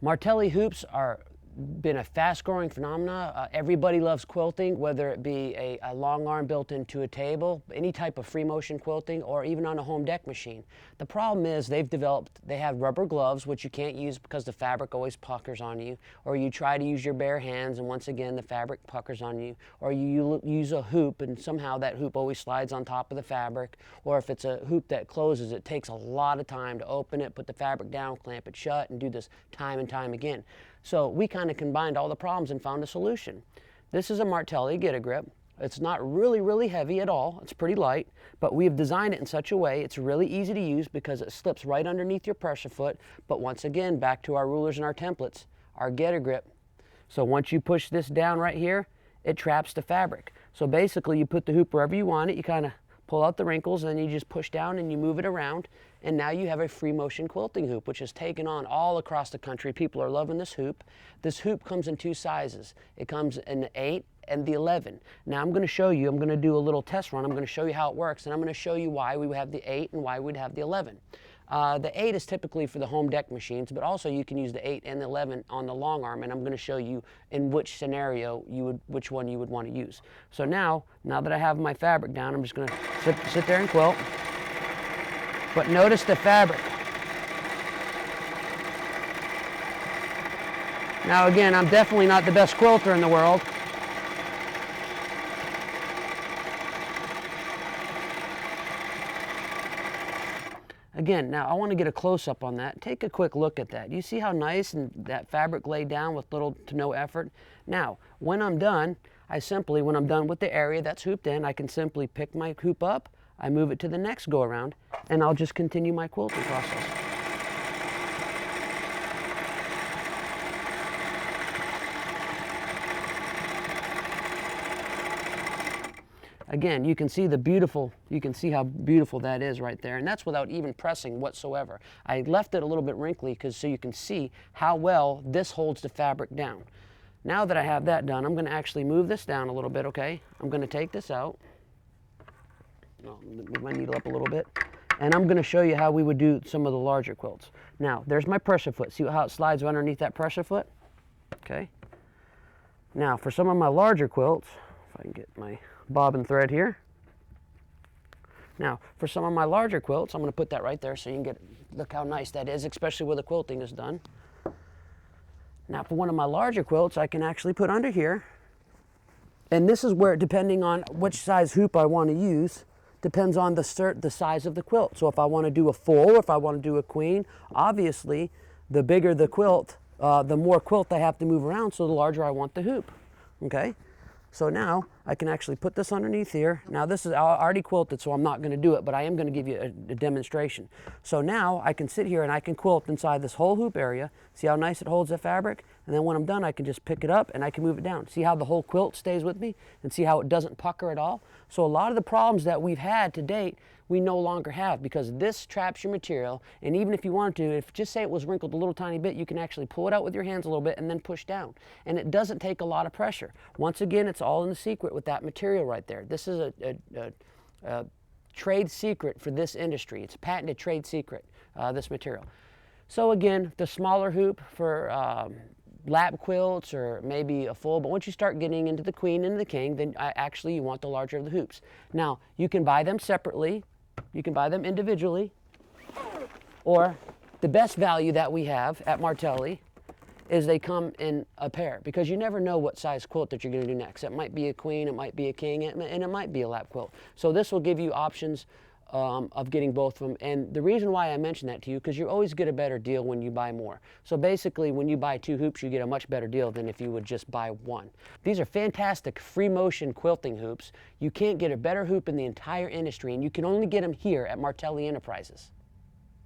Martelli hoops are been a fast-growing phenomena. Everybody loves quilting, whether it be a long arm built into a table, any type of free motion quilting, or even on a home deck machine. The problem is they have rubber gloves, which you can't use because the fabric always puckers on you, or you try to use your bare hands and once again the fabric puckers on you, or you use a hoop and somehow that hoop always slides on top of the fabric, or if it's a hoop that closes, it takes a lot of time to open it, put the fabric down, clamp it shut, and do this time and time again. So we kind of combined all the problems and found a solution. This is a Martelli Get-A-Grip. It's not really heavy at all. It's pretty light, but we have designed it in such a way it's really easy to use because it slips right underneath your pressure foot. But once again, back to our rulers and our templates, our Get-A-Grip. So once you push this down right here, it traps the fabric. So basically you put the hoop wherever you want it, you kind of pull out the wrinkles, and then you just push down and you move it around, and now you have a free motion quilting hoop, which has taken on all across the country. People are loving this hoop. This hoop comes in two sizes. It comes in the 8 and the 11. Now I'm going to show you, I'm going to do a little test run. I'm going to show you how it works, and I'm going to show you why we would have the 8 and why we'd have the 11. The 8 is typically for the home deck machines, but also you can use the 8 and the 11 on the long arm, and I'm going to show you in which scenario which one you would want to use. So now that I have my fabric down, I'm just going to sit there and quilt. But notice the fabric. Now again, I'm definitely not the best quilter in the world. Again, now I want to get a close-up on that. Take a quick look at that. You see how nice and that fabric laid down with little to no effort? Now, when I'm done, when I'm done with the area that's hooped in, I can simply pick my hoop up, I move it to the next go-around, and I'll just continue my quilting process. Again, you can see how beautiful that is right there, and that's without even pressing whatsoever. I left it a little bit wrinkly so you can see how well this holds the fabric down. Now that I have that done, I'm going to actually move this down a little bit, okay? I'm going to take this out. I'll move my needle up a little bit, and I'm going to show you how we would do some of the larger quilts. Now, there's my pressure foot. See how it slides underneath that pressure foot? Okay. Now, for some of my larger quilts, if I can get my bobbin thread here. Now, for some of my larger quilts, I'm going to put that right there so you can look how nice that is, especially where the quilting is done. Now, for one of my larger quilts, I can actually put under here, and this is where, depending on which size hoop I want to use, depends on the size of the quilt. So if I want to do a full, or if I want to do a queen, obviously, the bigger the quilt, the more quilt I have to move around, so the larger I want the hoop. Okay? So now I can actually put this underneath here. Now this is already quilted, so I'm not going to do it, but I am going to give you a demonstration. So now I can sit here and I can quilt inside this whole hoop area. See how nice it holds the fabric? And then when I'm done, I can just pick it up and I can move it down. See how the whole quilt stays with me? And see how it doesn't pucker at all? So a lot of the problems that we've had to date, we no longer have, because this traps your material, and even if you wanted to, if just say it was wrinkled a little tiny bit, you can actually pull it out with your hands a little bit and then push down. And it doesn't take a lot of pressure. Once again, it's all in the secret with that material right there. This is a trade secret for this industry. It's a patented trade secret, this material. So again, the smaller hoop for lap quilts or maybe a full, but once you start getting into the queen and the king, then actually you want the larger of the hoops. Now, you can buy them separately. You can buy them individually, or the best value that we have at Martelli is they come in a pair, because you never know what size quilt that you're going to do next. It might be a queen, it might be a king, and it might be a lap quilt. So this will give you options of getting both of them. And the reason why I mention that to you, because you always get a better deal when you buy more. So basically, when you buy 2 hoops, you get a much better deal than if you would just buy 1. These are fantastic free motion quilting hoops. You can't get a better hoop in the entire industry, and you can only get them here at Martelli Enterprises.